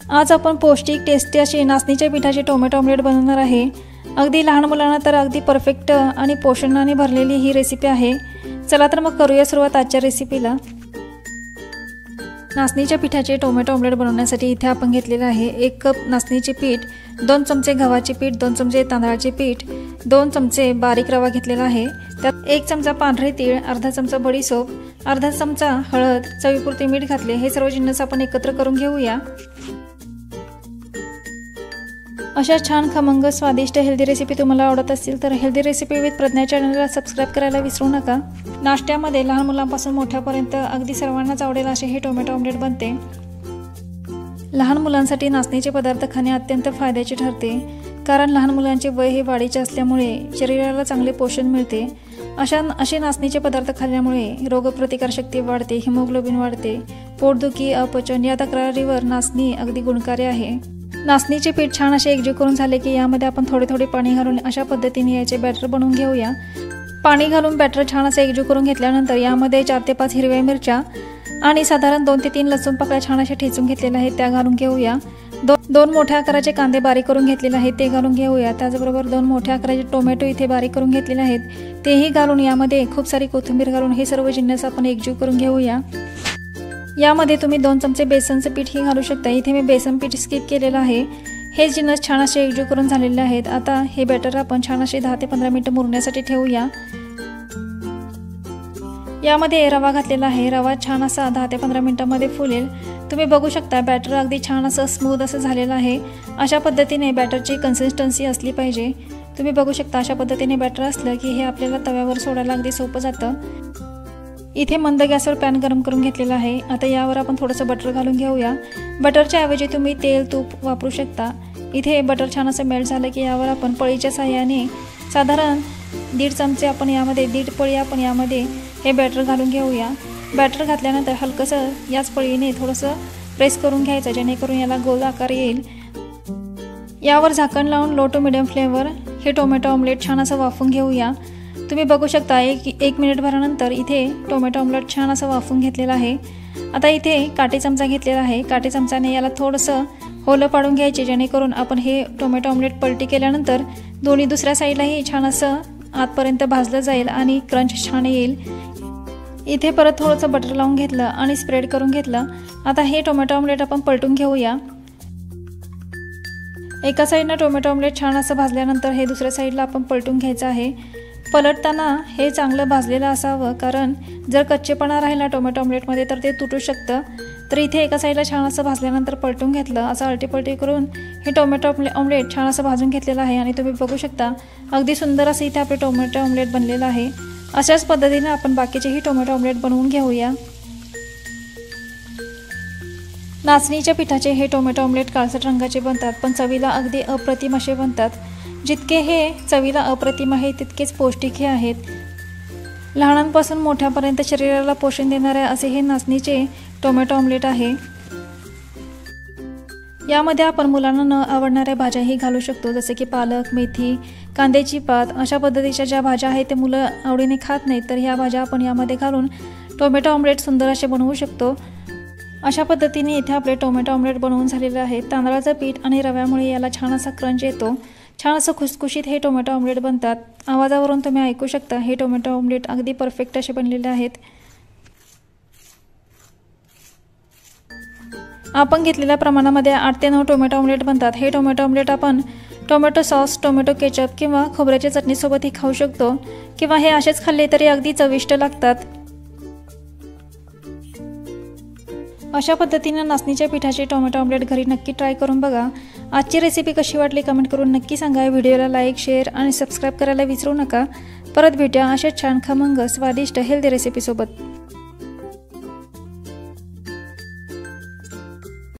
आज आपण पौष्टिक टेस्टी अशी नाचणीच्या पिठाचे टोमॅटो ऑमलेट बनवणार आहे। अगदी लहान मुलांना तर अगदी परफेक्ट आणि पोषणाने भरलेली ही रेसिपी आहे। चला तर मग करूया सुरुवात आजच्या रेसिपीला। नाचणीच्या पिठाचे टोमॅटो ऑमलेट बनवण्यासाठी इथे आपण घेतलेले आहे 1 कप नाचणीचे पीठ, 2 चमचे गव्हाचे पीठ, 2 चमचे तांदळाचे पीठ, 2 चमचे बारीक रवा घेतलेला आहे। त्यात 1 चमचा पांढरे तीळ, अर्धा चमचा बडीशोप, अर्धा चमचा हळद, चवीपुरते मीठ घातले। हे सर्व जिन्नस आपण एकत्र करून घेऊया। अशा छान खमंग स्वादिष्ट हेल्दी रेसिपी तुम्हाला आवडत असतील तर हेल्दी रेसिपी विथ प्रज्ञा चॅनलला सबस्क्राइब करायला विसरू नका। नाश्त्यामध्ये लहान मुलांपासून मोठ्यापर्यंत अगदी सर्वांनाच आवडेल असे हे टोमॅटो ऑमलेट बनते। लहान मुलांसाठी नाचणीचे पदार्थ खाणे अत्यंत फायद्याचे ठरते, कारण लहान मुलांचे वय हे वाढीचे असल्यामुळे शरीराला चांगले पोषण मिळते। असे नाचणीचे पदार्थ खाल्ल्यामुळे रोगप्रतिकारशक्ती वाढते, हिमोग्लोबिन वाढते, पोटदुखी, अपचन या तक्रारीवर नाचणी अगदी गुणकारी आहे। नाचणीचे पीठ छान असे एकजीव करून झाले की यामध्ये आपण थोडे थोडे पाणी घालून अशा पद्धतीने याचे बॅटर बनवून घेऊया। पाणी घालून बॅटर छान असे एकजीव करून घेतल्यानंतर यामध्ये 4 ते 5 हिरव्या मिरच्या आणि साधारण 2 ते 3 लसूण पाकळ्या छान अशा ठेचून घेतलेल्या आहेत त्या घालून घेऊया। 2 मोठ्या आकाराचे कांदे बारीक करून घेतलेले आहेत ते घालून घेऊया। त्याचबरोबर 2 मोठ्या आकाराचे टोमॅटो इथे बारीक करून घेतलेले आहेत तेही घालून यामध्ये खूप सारी कोथिंबीर घालून हे सर्व जिन्नस आपण एकजीव करून घेऊया। यामध्ये तुम्ही 2 चमचे बेसनचे पीठ ही घालू शकता। इथे मी बेसन पीठ स्किप केलेलं आहे। हे जिन्नस छान असे एकजीव करून झालेले आहेत। आता हे बॅटर आपण छान असे 10 ते 15 मिनिटे मुरण्यासाठी ठेवूया। यामध्ये रवा घातलेला आहे। रवा छान असा 10 ते 15 मिनिटांमध्ये फुलेल। तुम्ही बघू शकता बॅटर अगदी छान असं स्मूथ असं झालेलं आहे। अशा पद्धतीने बॅटरची कन्सिस्टन्सी असली पाहिजे। तुम्ही बघू शकता अशा पद्धतीने बॅटर असलं की हे आपल्याला तव्यावर सोडायला अगदी सोपं जातं। इथे मंद गॅसवर पॅन गरम करून घेतलेला आहे। आता यावर आपण थोडंसं बटर घालून घेऊया। बटरच्या ऐवजी तुम्ही तेल तूप वापरू शकता। इथे बटर छान असं मेल्ट झालं की यावर आपण पळीच्या साहाय्याने साधारण 1.5 चमचे आपण यामध्ये 1.5 पळी आपण यामध्ये हे बॅटर घालून घेऊया। बॅटर घातल्यानंतर हलकंसं याच पळीने थोडंसं प्रेस करून घ्यायचं जेणेकरून याला गोल आकार येईल। यावर झाकण लावून लो टू मिडियम फ्लेमवर हे टोमॅटो ऑमलेट छान असं वाफून घेऊया। तुम्ही बघू शकता एक मिनिटभरानंतर इथे टोमॅटो ऑमलेट छान असं वाफून घेतलेलं आहे। आता इथे काटे चमचा घेतलेला आहे। काटे चमचाने याला थोडंसं होलं पाडून घ्यायचे जेणेकरून आपण हे टोमॅटो ऑमलेट पलटी केल्यानंतर दोन्ही दुसऱ्या साईडलाही छान असं आतपर्यंत भाजलं जाईल आणि क्रंच छान येईल। इथे परत थोडंसं बटर लावून घेतलं आणि स्प्रेड करून घेतलं। आता हे टोमॅटो ऑमलेट आपण पलटून घेऊया। एका साईडनं टोमॅटो ऑमलेट छान असं भाजल्यानंतर हे दुसऱ्या साईडला आपण पलटून घ्यायचं आहे। पलटताना हे चांगलं भाजलेलं असावं, कारण जर कच्चेपणा राहिला टोमॅटो ऑमलेटमध्ये तर ते तुटू शकतं। तर इथे एका साईडला छान असं भाजल्यानंतर पलटून घेतलं। असं अल्टीपल्टी करून हे टोमॅटो ऑमलेट छान असं भाजून घेतलेलं आहे आणि तुम्ही बघू शकता अगदी सुंदर असं इथे आपले टोमॅटो ऑमलेट बनलेलं आहे। अशाच पद्धतीने आपण बाकीचेही टोमॅटो ऑमलेट बनवून घेऊया। नाचणीच्या पिठाचे हे टोमॅटो ऑमलेट काळसट रंगाचे बनतात, पण चवीला अगदी अप्रतिम असे बनतात। जितके हे चवीला अप्रतिम आहे तितकेच पौष्टिक हे आहेत। लहानांपासून मोठ्यापर्यंत शरीराला पोषण देणारे असे हे नाचणीचे टोमॅटो ऑमलेट आहे। यामध्ये आपण मुलांना न आवडणाऱ्या भाज्याही घालू शकतो, जसे की पालक, मेथी, कांद्याची पात अशा पद्धतीच्या ज्या भाज्या आहेत ते मुलं आवडीने खात नाहीत, तर ह्या भाज्या आपण यामध्ये घालून टोमॅटो ऑमलेट सुंदर असे बनवू शकतो। अशा पद्धतीने इथे आपले टोमॅटो ऑमलेट बनवून झालेले आहे। तांदळाचं पीठ आणि रव्यामुळे याला छान असा क्रंच येतो। छान असं खुसखुशीत हे टोमॅटो ऑमलेट बनतात। आवाजावरून तुम्ही ऐकू शकता हे टोमॅटो ऑमलेट अगदी परफेक्ट असे बनलेले आहेत। आपण घेतलेल्या प्रमाणामध्ये 8 ते 9 टोमॅटो ऑमलेट बनतात। हे टोमॅटो ऑमलेट आपण टोमॅटो सॉस, टोमॅटो केचप किंवा खोबऱ्याच्या चटणीसोबतही खाऊ शकतो, किंवा हे असेच खाल्ले तरी अगदी चविष्ट लागतात। अशा पद्धतीने नाचणीच्या पिठाचे टोमॅटो ऑमलेट घरी नक्की ट्राय करून बघा। आजची रेसिपी कशी वाटली कमेंट करून नक्की सांगा। व्हिडिओला लाईक, शेअर आणि सबस्क्राईब करायला विसरू नका। परत भेटूया अशाच छान खमंग स्वादिष्ट हेल्दी रेसिपीसोबत।